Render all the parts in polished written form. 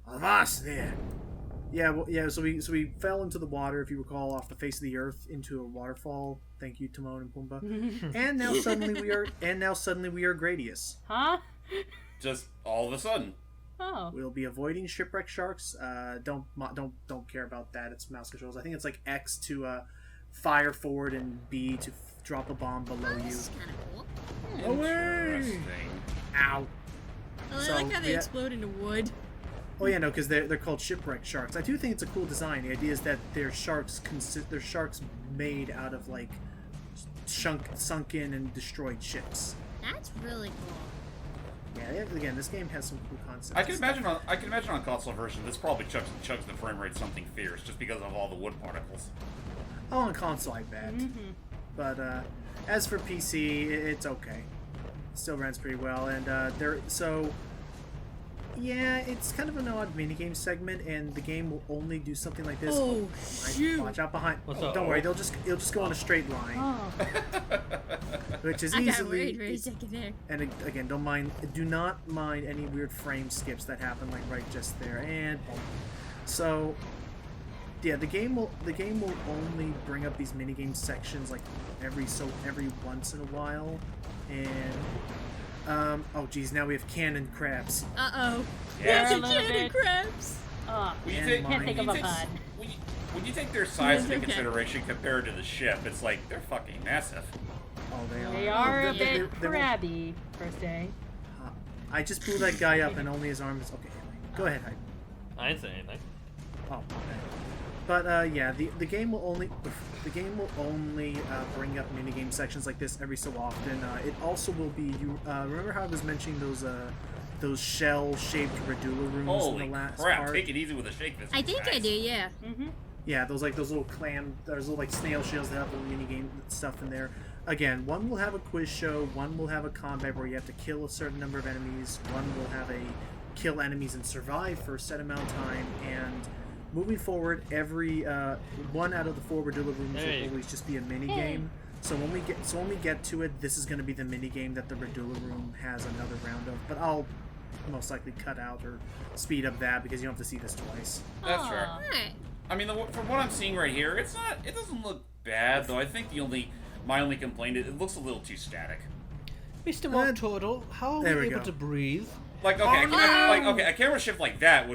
Avast there! Yeah, well, yeah. So we fell into the water, if you recall, off the face of the earth into a waterfall. Thank you, Timon and Pumbaa. And now suddenly we are Gradius. Huh? Just all of a sudden. Oh. We'll be avoiding shipwreck sharks. Don't care about that. It's mouse controls. I think it's like X to fire forward and B to drop a bomb below you. This is kind of cool. Away! Interesting. Ow. Oh, I like how they explode into wood. Oh yeah, no, because they're called shipwreck sharks. I do think it's a cool design. The idea is that they're sharks made out of like sunken and destroyed ships. That's really cool. Yeah, again, this game has some cool concepts. I can imagine on console version this probably chugs the frame rate something fierce just because of all the wood particles. Oh, on console, I bet. But as for PC, it's okay. It still runs pretty well, and yeah, it's kind of an odd minigame segment, and the game will only do something like this. Oh, shoot. Watch out behind. What's Don't worry, it'll just go on a straight line, which is I got easily. worried for a second there. And again, do not mind any weird frame skips that happen, like right just there, and so. Yeah, the game will only bring up these minigame sections like every once in a while, and oh geez, now we have cannon crabs. Uh-oh. Yeah. There's a cannon crabs. Oh, Can't think of a pun. When you take their size into okay. consideration compared to the ship, it's like they're fucking massive. Oh, They are a They- bit they won't- crabby, per se. I just blew that guy up, and only his arm is okay. Go ahead, Hyde. I didn't say anything. Oh, okay. But yeah, the game will only bring up minigame sections like this every so often. It also will be remember how I was mentioning those shell-shaped Radula rooms Holy in the last crap! part? Take it easy with the shake. This I think I do, yeah. Yeah, those little there's little like snail shells that have little minigame stuff in there. Again, one will have a quiz show, one will have a combat where you have to kill a certain number of enemies, one will have a kill enemies and survive for a set amount of time, and moving forward, every one out of the 4 Radula rooms will always just be a mini game. So when we get to it, this is going to be the mini game that the Radula room has another round of. But I'll most likely cut out or speed up that because you don't have to see this twice. That's fair. Alright. I mean, from what I'm seeing right here, it doesn't look bad though. I think my only complaint is it looks a little too static. Mr. Mock Turtle, how are there we we able go. to breathe? Like okay, a camera shift like that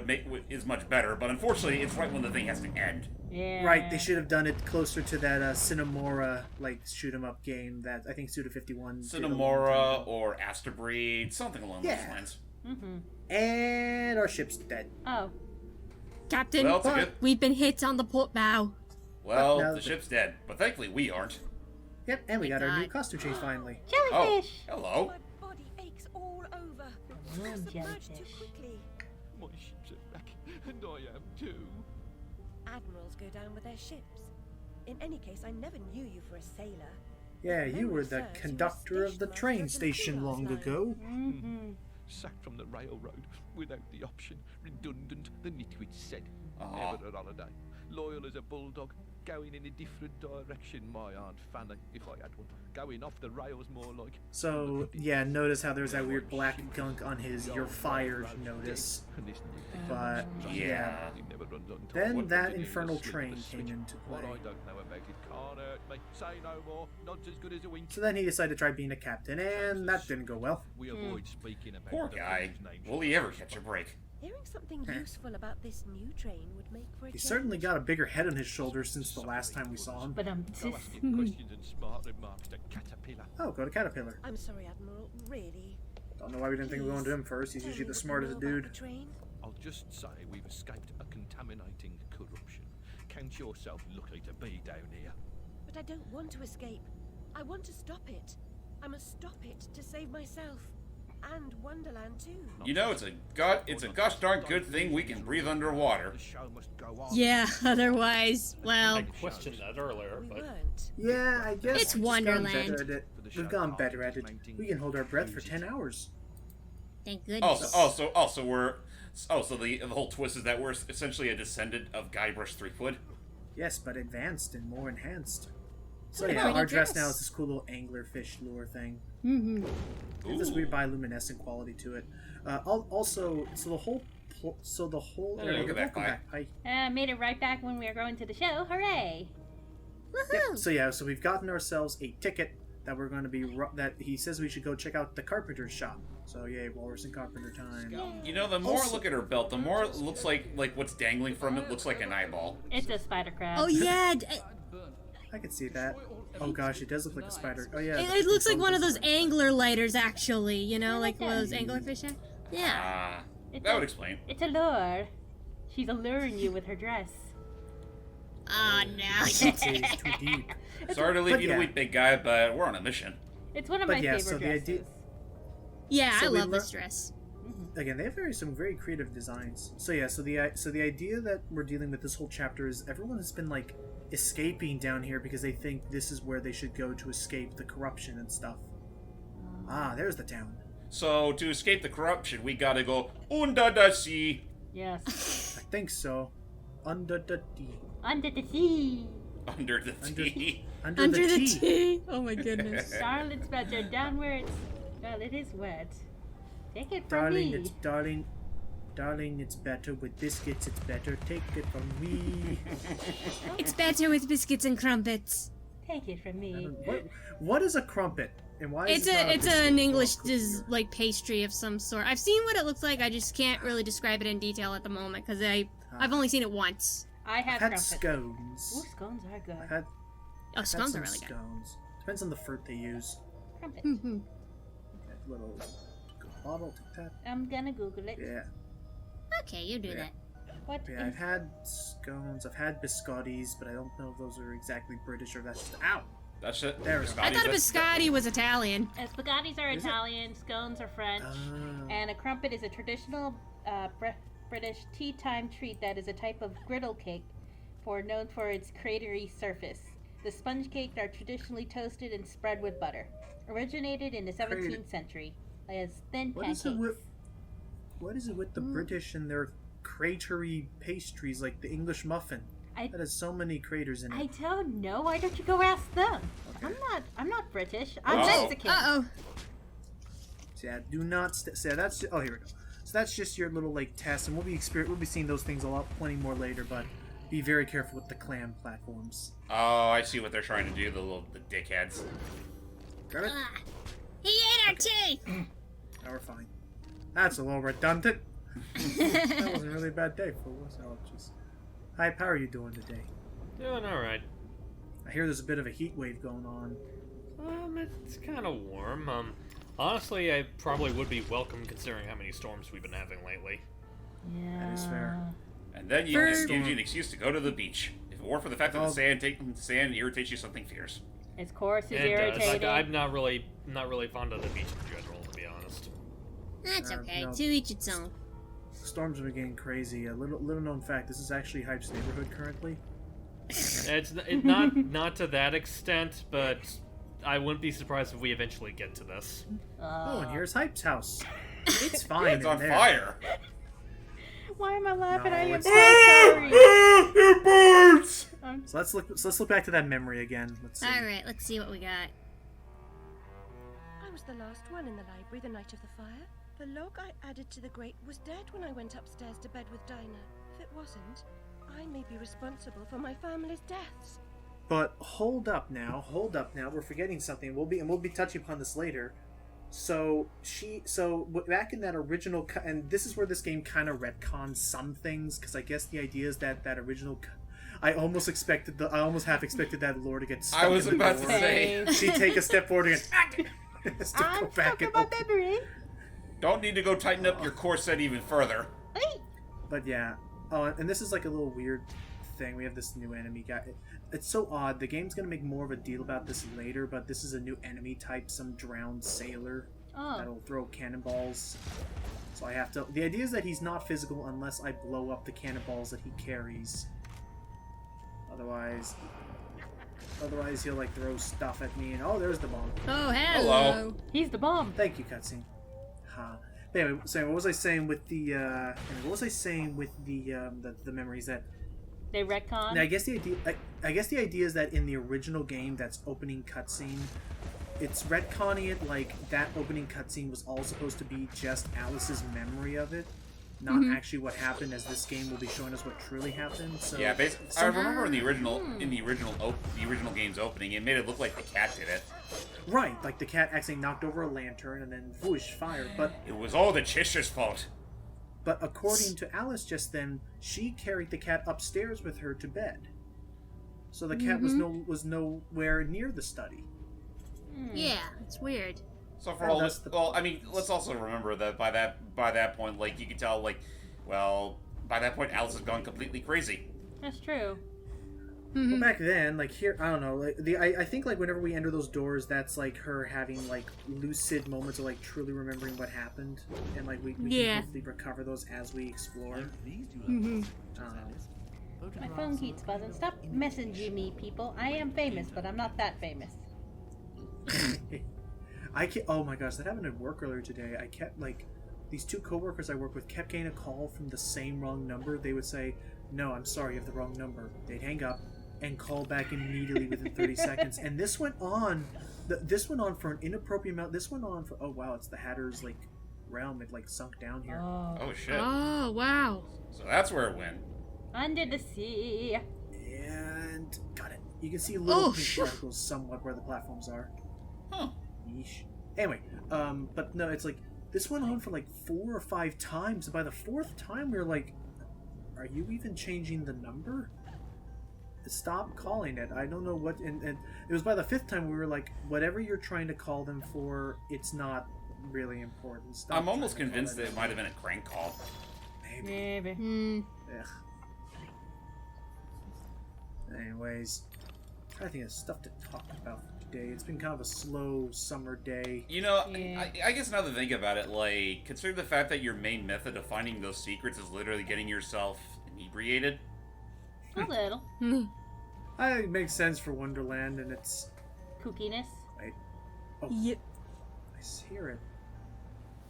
is much better, but unfortunately, it's right when the thing has to end. Yeah. Right, they should have done it closer to that Cinemora like shoot 'em up game that I think Suda51. Cinemora or Astabreed, something along those lines. And our ship's dead. Oh. Captain, Well, it's a good- we've been hit on the port bow. Well, No, the ship's dead, but thankfully we aren't. Yep, and we got our new God. costume change finally. Oh, Jellyfish! hello. My body aches all over. Mm, I submerged too jellyfish. quickly. My ships are back, and I am too. Admirals go down with their ships. In any case, I never knew you for a sailor. Yeah, you were the conductor of the train station long ago. Sacked from the railroad without the option. Redundant, the nitwit said. Aw. Never a holiday. Loyal as a bulldog. Going in a different direction, my Aunt Fanny, if I had one. Going off the rails more like. So, yeah, notice how there's that weird black gunk on his "you're fired" notice. But, yeah. Then that infernal train came into What play. I don't know about it can't hurt me. Say no more. Not as good as a wink. So then he decided to try being a captain, and that didn't go well. We avoid speaking about Poor the guy. things named Will he ever catch a break? Hearing something useful about this new train would make for a He's change. certainly got a bigger head on his shoulders since the last time we saw him. But Go asking questions and smart remarks to Caterpillar. Oh, go to Caterpillar. I'm sorry, Admiral. Really. Don't know why we didn't think of going to him first. He's Tell usually me the what you smartest know about dude. the train. I'll just say we've escaped a contaminating corruption. Count yourself lucky to be down here. But I don't want to escape. I want to stop it. I must stop it to save myself. And Wonderland too. You know, it's a gosh darn good thing we can breathe underwater. The show must go on. Yeah, otherwise, well, I questioned that earlier, We but weren't. Yeah, I guess It's we've just gotten Wonderland. better at it. We've gone better at it. We can hold our breath for 10 hours. thank goodness. So the whole twist is that we're essentially a descendant of Guybrush Threepwood. Yes, but advanced and more enhanced. So What a yeah, pretty our dress dress. now is this cool little anglerfish lure thing. Mm-hmm. There's this weird bioluminescent quality to it. Also, so the whole the whole. Hey, There we look go. at that Welcome guy. back. Hi. Made it right back when we were going to the show. Hooray! Woohoo! So yeah, so we've gotten ourselves a ticket that we're going to be that he says we should go check out the carpenter's shop. So yay, Walrus and Carpenter time. You know, the more I look at her belt, the more it looks like what's dangling from it looks like an eyeball. It's a spider crab. Oh yeah, I can see that. Oh gosh, it does look like a spider. Oh yeah. it looks like one of those angler lighters, actually. You know, like one of those anglerfish. Yeah. Ah, It's that a- would explain. It's a lure. She's alluring you with her dress. Oh no. It's too deep. Sorry to leave But you yeah. to weep, big guy, but we're on a mission. It's one of But my yeah, favorite so the dresses. idea- Yeah, So I we love lear- this dress. Again, they have some very creative designs. So yeah, so the idea that we're dealing with this whole chapter is everyone has been like escaping down here because they think this is where they should go to escape the corruption and stuff. Ah, there's the town. So to escape the corruption, we gotta go under the sea. Yes. I think so. Under the tea. Under the sea. Under the Under- sea. Under the tea. tea. Oh my goodness. Charlotte's better downwards. Well, it is wet. Take it from Darling, me. it's darling, it's better with biscuits. It's better. Take it from me. It's better with biscuits and crumpets. Take it from me. What is a crumpet? And why is It's it not it's biscuit? an English Oh, like pastry of some sort. I've seen what it looks like. I just can't really describe it in detail at the moment because I've only seen it once. I I've have had crumpets. scones. Ooh, scones are good. I've had Oh, scones some are really good. scones. Depends on the fruit they use. Crumpets. Mhm. That little bottle, take that. I'm gonna Google it. Yeah. Okay, you do Yeah. that. What? Yeah, I've had scones, I've had biscottis, but I don't know if those are exactly British or if that's just. Ow! That's it. There we go. I thought a biscotti was Italian. Spaghettis are Is it? Italian, scones are French, Oh. and a crumpet is a traditional British tea time treat that is a type of griddle cake known for its cratery surface. The sponge cakes are traditionally toasted and spread with butter. Originated in the 17th century as thin What pancakes. is it with the British and their cratery pastries like the English muffin? I- That has so many craters in it. I don't know. Why don't you go ask them? Okay. I'm not British. I'm Uh-oh. Mexican. Uh-oh. So yeah, do not. So that's. Oh, here we go. So that's just your little like test, and we'll be seeing those things a lot, plenty more later. But be very careful with the clam platforms. Oh, I see what they're trying to do. The dickheads. Got it? Ah. He ate our tea! Now we're fine. That's a little redundant. That wasn't really a bad day for us. Oh, jeez. Hi, how are you doing today? Doing alright. I hear there's a bit of a heat wave going on. It's kind of warm. Honestly, I probably would be welcome considering how many storms we've been having lately. Yeah. That is fair. And then For- it gives you an excuse to go to the beach. If it weren't for the fact that Oh. the sand irritates you something fierce. Its course is It does. irritating. I'm not really fond of the beach in general, to be honest. That's okay. no. To each its own. Storms are getting crazy. A little known fact: this is actually Hype's neighborhood currently. It's not to that extent, but I wouldn't be surprised if we eventually get to this. Oh, and here's Hype's house. It's fine It's in on there. fire. Why am I laughing? No, I am it's- so sorry. It burns! So let's look back to that memory again. Let's see. Alright, let's see what we got. I was the last one in the library the night of the fire. The log I added to the grate was dead when I went upstairs to bed with Dinah. If it wasn't, I may be responsible for my family's deaths. But hold up now. We're forgetting something. We'll be touching upon this later. So back in that original, and this is where this game kind of retcons some things, because I guess the idea is that original. I almost half expected that lore to get stuck. I was in the about to door. say. She'd take a step forward again. Just to go I'm back stuck in and my open. memory. Don't need to go tighten up your corset even further. Hey. But yeah. Oh, and this is like a little weird thing. We have this new enemy guy. It's so odd. The game's gonna make more of a deal about this later, but this is a new enemy type, some drowned sailor Oh. that'll throw cannonballs. So I have to. The idea is that he's not physical unless I blow up the cannonballs that he carries. Otherwise he'll like throw stuff at me, and oh, there's the bomb. Oh, hello. He's the bomb. Thank you, cutscene. But anyway, so what was I saying with the the memories that? They retcon. Now, I guess the idea is that in the original game, that's opening cutscene. It's retconning it like that opening cutscene was all supposed to be just Alice's memory of it, not actually what happened, as this game will be showing us what truly happened. So Yeah, basically, I remember in the original game's opening, it made it look like the cat did it. Right, like the cat accidentally knocked over a lantern and then whoosh, fired. But It was all the Cheshire's fault. according to Alice just then, she carried the cat upstairs with her to bed. So the cat was nowhere near the study. Yeah, it's weird. So for And all that's this, well, I mean, let's also remember that by that point, like, you can tell, like, well, by that point, Alice has gone completely crazy. That's true. Well, back then, like here, I don't know. Like I think like whenever we enter those doors, that's like her having like lucid moments of like truly remembering what happened, and like we can hopefully recover those as we explore. My phone keeps buzzing. Stop messaging me, people. I am famous, but I'm not that famous. Oh my gosh, that happened at work earlier today. I kept like these two coworkers I work with kept getting a call from the same wrong number. They would say, "No, I'm sorry, you have the wrong number." They'd hang up and call back immediately within 30 seconds. And this went on. This went on for an inappropriate amount. This went on for it's the Hatter's like realm. It like sunk down here. Oh shit! Oh, wow. So that's where it went. Under the sea. And got it. You can see little pink particles somewhat where the platforms are. Huh. Yeesh. Anyway, but no, it's like this went on for like 4 or 5 times, and by the 4th time we were like, "Are you even changing the number? Stop calling it." I don't know what. And it was by the 5th time we were like, "Whatever you're trying to call them for, it's not really important." Stop. I'm almost convinced that it might have been a crank call. Maybe. Maybe. Ugh. Anyways, I think it's stuff to talk about today. It's been kind of a slow summer day. You know, Yeah. I guess now that I think about it, like, consider the fact that your main method of finding those secrets is literally getting yourself inebriated. A little. It makes sense for Wonderland, and it's... Kookiness. Oh, Yep. I hear it.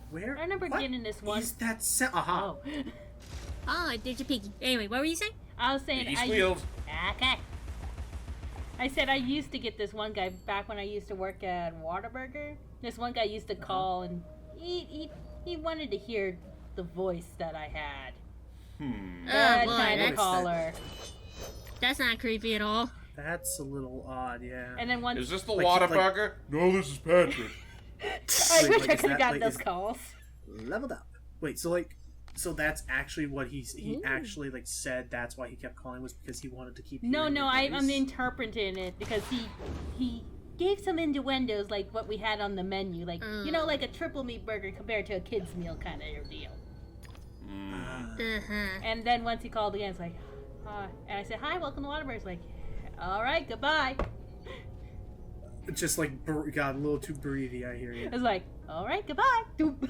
Where? I remember What getting this one. is that sound? Aha! Oh. Oh, there's your piggy. Anyway, what were you saying? I was saying He squealed. Okay. I said I used to get this one guy back when I used to work at Whataburger. This one guy used to call, and he wanted to hear the voice that I had. That boy, kind of that's- caller. That's not creepy at all. That's a little odd, yeah. And then once Is this the Like- Whataburger? No, this is Patrick. I Wait, wish like, I is could have that, gotten like, those is- calls. Leveled up. Wait, so that's actually what he actually like said. That's why he kept calling, was because he wanted to keep. No, hearing no, your I'm voice? interpreting it because he gave some innuendos like what we had on the menu, like you know, like a triple meat burger compared to a kid's meal kind of deal. And then once he called again, it's like, and I said, "Hi, welcome to Whataburger." It's like, "All right, goodbye." Just like got a little too breathy. I hear you. It's like, "All right, goodbye." Doop.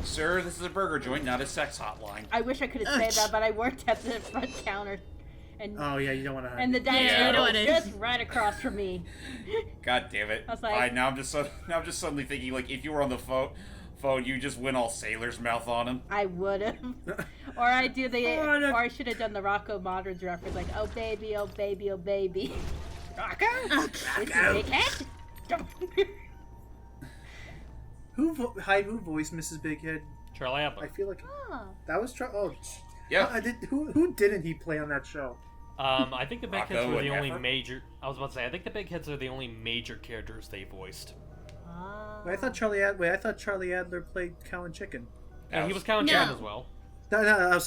Sir, this is a burger joint, not a sex hotline. I wish I could have said that, but I worked at the front counter, and Oh yeah, you don't want to. and the Yeah, diner I was don't wanna- just right across from me. God damn it! I was like- Fine, now I'm just suddenly thinking, like, if you were on the phone, you just went all sailor's mouth on him. I would have, or I do the, Oh, no. or I should have done the Rocco Moderns reference, like, "Oh baby, oh baby, oh baby." Rocco, it's a big head. Who voiced Mrs. Bighead? Charlie I Adler. feel like Oh. that was Yeah. Who didn't he play on that show? I think the big Rocco kids were and the only Heifer? major. I was about to say, I think the big kids are the only major characters they voiced. Wait, I thought Charlie Adler played Cow and Chicken. Yeah, he was Count No. Chan as well. No, I was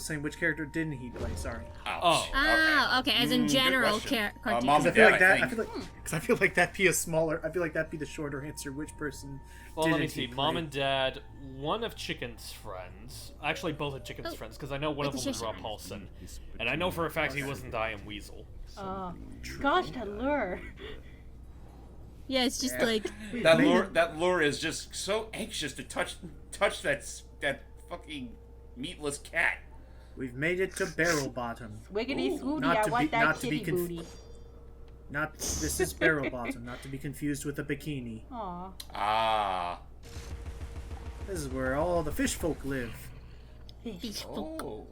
saying which character didn't he play? Sorry. Ouch. Oh. Oh, okay. As in Good general question. cartoons. Mom I and feel Dad, like that. I I feel like because I feel like that'd be a smaller. I feel like that'd be the shorter answer. Which person? Well, let me didn't he see. play? Mom and Dad, one of Chicken's friends. Actually, both of Chicken's friends, because I know one of It's them was a Rob Cheshire. Paulson. And I know for a fact he wasn't I Am Weasel. Gosh, that lure. Yeah, it's just like That lure is just so anxious to touch that fucking meatless cat. We've made it to Barrel Bottom. Wiggity swooty, Not I to want be- that not to be kitty conf- booty. Not this is Barrel Bottom, not to be confused with a bikini. Aw. Ah. This is where all the fish folk live. fish folk. Oh.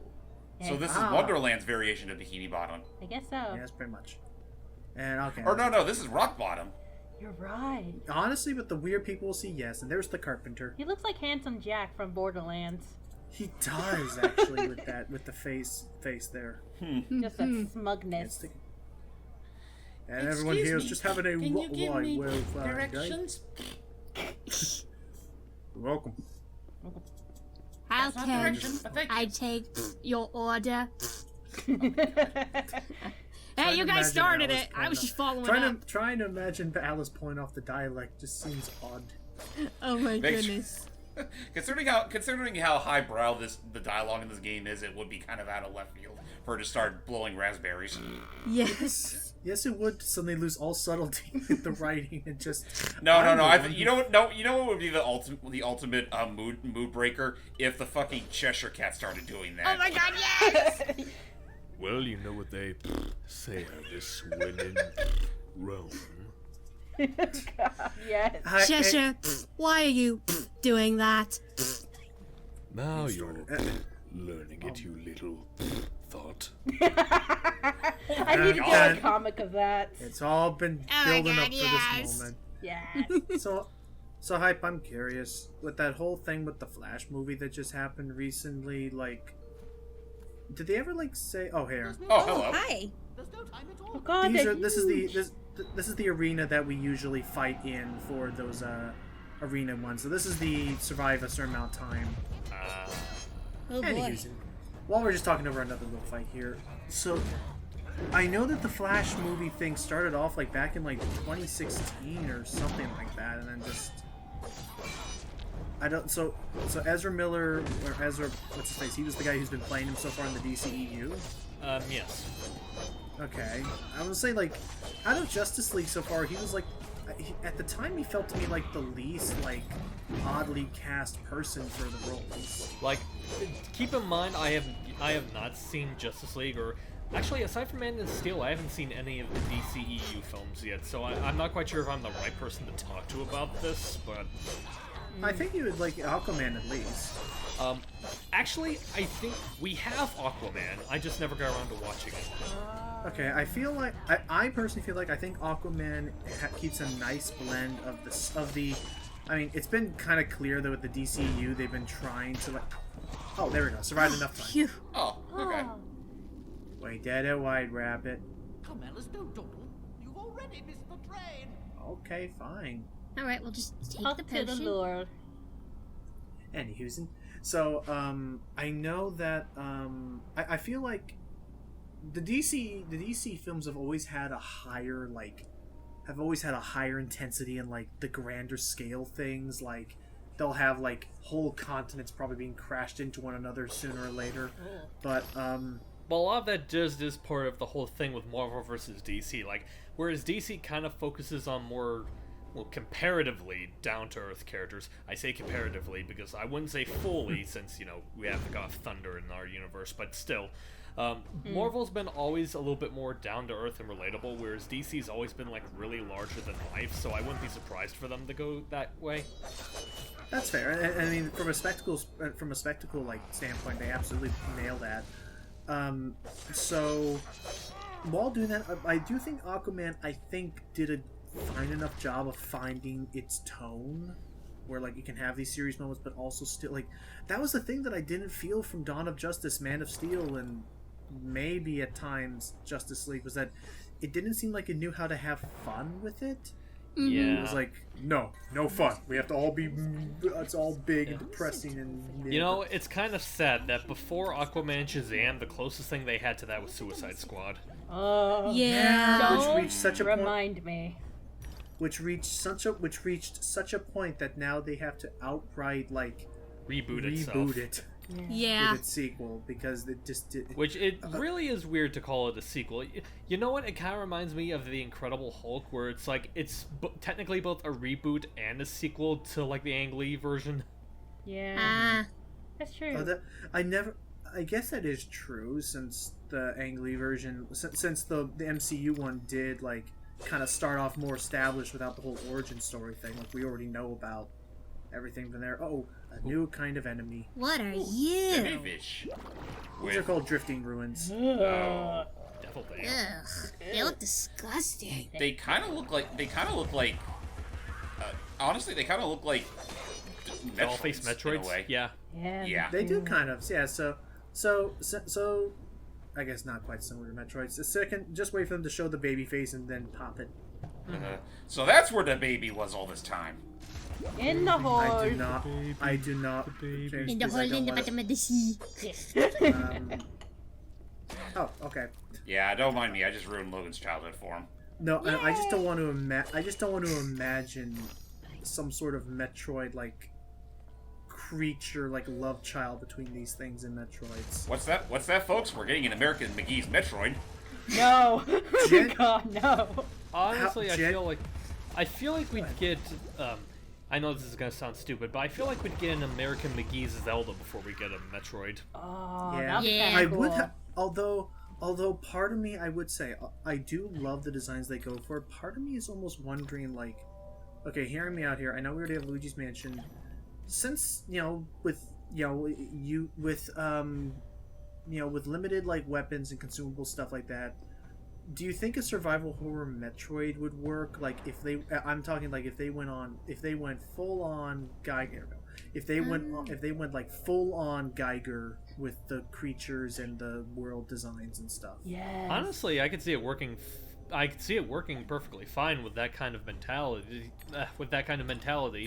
So this is Ah. Wonderland's variation of Bikini Bottom. I guess so. Yes, pretty much. And okay. Or no, this is Rock Bottom. You're right. Honestly, but the weird people will see yes, and there's the carpenter. He looks like Handsome Jack from Borderlands. He does actually with the face there. Just that smugness. And everyone here is just having a Can you give me well directions? You're welcome. How That's not can direction, but thank I you. take your order? Trying Hey, you to guys imagine started Alice it. I pulling was off- just following up. Trying to imagine Alice pulling off the dialect just seems odd. Oh my Makes- goodness. Considering how highbrow the dialogue in this game is, it would be kind of out of left field for her to start blowing raspberries. Yes. Yes, it would suddenly lose all subtlety with the writing and just. No. I'm the one You know what? No, you know what would be the ultimate mood breaker if the fucking Cheshire Cat started doing that. Oh my god, yes! Well, you know what they say of this winning Rome. Yes. Cheshire, why are you doing that? Now you're learning it, you little thought. I need to get a comic of that. It's all been Oh my building God, up for yes. this moment. Yes. So Hype, I'm curious. With that whole thing with the Flash movie that just happened recently, like, did they ever like say, "Oh, here, Oh, hello. Hi. Oh god, these they're are this is the arena that we usually fight in for those arena ones. So this is the survive a certain amount of time." Oh boy. Anywho, while we're just talking over another little fight here, so I know that the Flash movie thing started off like back in like 2016 or something like that, and then just so Ezra Miller or Ezra, what's his face? He was the guy who's been playing him so far in the DCEU. Yes. Okay, I would say like out of Justice League so far, he was like at the time he felt to me like the least like oddly cast person for the roles. Like, keep in mind, I have not seen Justice League, or actually, aside from Man of Steel, I haven't seen any of the DCEU films yet. So I'm not quite sure if I'm the right person to talk to about this, but I think you would like Aquaman at least. actually, I think we have Aquaman. I just never got around to watching it. Okay, I feel like I personally feel like I think Aquaman keeps a nice blend of the. I mean, it's been kind of clear that with the DCU they've been trying to like. Oh, there we go. Survived enough time. Phew. Oh, okay. We did it, White Rabbit. Come, Alice, don't dawdle. You've already missed the train. Okay, fine. Alright, we'll just take Up the to the potion. Lord. Anywho, so I know that I feel like the DC films have always had a higher intensity and like the grander scale things. Like they'll have like whole continents probably being crashed into one another sooner or later. But Well, a lot of that just is part of the whole thing with Marvel versus DC. Like, whereas DC kind of focuses on more, well, comparatively down-to-earth characters. I say comparatively because I wouldn't say fully, since, you know, we have the God of Thunder in our universe, but still. Marvel's been always a little bit more down-to-earth and relatable, whereas DC's always been, like, really larger than life, so I wouldn't be surprised for them to go that way. that's fair. And I mean, from a spectacle like standpoint, they absolutely nail that. So while doing that, I do think Aquaman, I think, did a fine enough job of finding its tone, where like you can have these serious moments, but also still like that was the thing that I didn't feel from Dawn of Justice, Man of Steel, and maybe at times Justice League, was that it didn't seem like it knew how to have fun with it. Yeah. It was like, no fun. We have to all be, it's all big and depressing and... You know, it's kind of sad that before Aquaman and Shazam, the closest thing they had to that was Suicide Squad. Oh, Yeah. Which don't reached such a point... remind me. Which reached such a point that now they have to outright, like... Reboot reboot itself. it Yeah. with its sequel, because it just did... Which, it really is weird to call it a sequel. You know what? It kind of reminds me of The Incredible Hulk, where it's like, it's technically both a reboot and a sequel to, like, the Ang Lee version. Yeah. Ah. That's true. I guess that is true, since the Ang Lee version, since the MCU one did, like, kind of start off more established without the whole origin story thing. Like, we already know about everything from there. Oh, a new kind of enemy. What are you? Fish. These are called drifting ruins. Devil Day. Ugh, they look disgusting. They kind of look like. Honestly, they kind of look like Doll-faced Metroids in a Metroids? way. Yeah. Yeah. They do kind of, yeah. So, I guess not quite similar to Metroid's. A second, just wait for them to show the baby face and then pop it. So that's where the baby was all this time. In the hole. I do not. In the hole in the bottom of the sea. Oh, okay. Yeah, don't mind me. I just ruined Logan's childhood for him. No, I just don't want to I just don't want to imagine some sort of Metroid like creature, like love child between these things and Metroids. What's that, folks? We're getting an American McGee's Metroid. No. Jen- God, no. Honestly, Jen- I feel like we'd get. I know this is gonna sound stupid, but I feel like we'd get an American McGee's Zelda before we get a Metroid. Oh, Yeah, that'd be Yeah. kinda I cool. would have. Although part of me, I would say, I do love the designs they go for. Part of me is almost wondering, like, okay, hearing me out here. I know we already have Luigi's Mansion. Since with limited like weapons and consumable stuff like that, do you think a survival horror Metroid would work? Like, if they, I'm talking like if they went full on Geiger. If they went like full on Geiger with the creatures and the world designs and stuff. Yes. Honestly, I could see it working. I could see it working perfectly fine with that kind of mentality.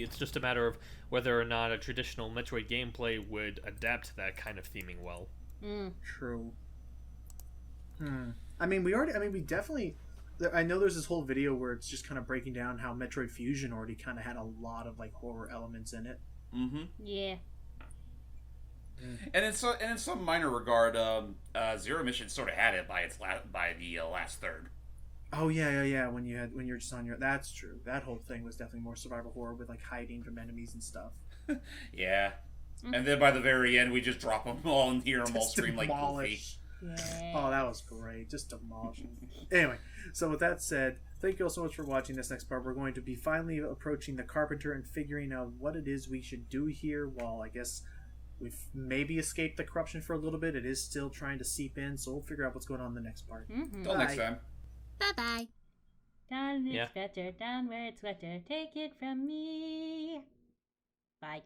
It's just a matter of whether or not a traditional Metroid gameplay would adapt to that kind of theming well. True. I mean, we definitely. I know there's this whole video where it's just kind of breaking down how Metroid Fusion already kind of had a lot of like horror elements in it. Mm-hmm. Yeah. And in some minor regard, Zero Mission sort of had it by the last third. Oh yeah. When you're just on your, that's true. That whole thing was definitely more survival horror with like hiding from enemies and stuff. Yeah. And then by the very end, we just drop them all and hear them all Just scream like Goofy. demolish. Yeah. Oh, that was great. Just demolishing. Anyway, so with that said, thank you all so much for watching this next part. We're going to be finally approaching the Carpenter and figuring out what it is we should do here. While I guess we've maybe escaped the corruption for a little bit, it is still trying to seep in. So we'll figure out what's going on in the next part. Until next time. Bye-bye. Down it's Yeah. better, down where it's wetter. Take it from me. Bye.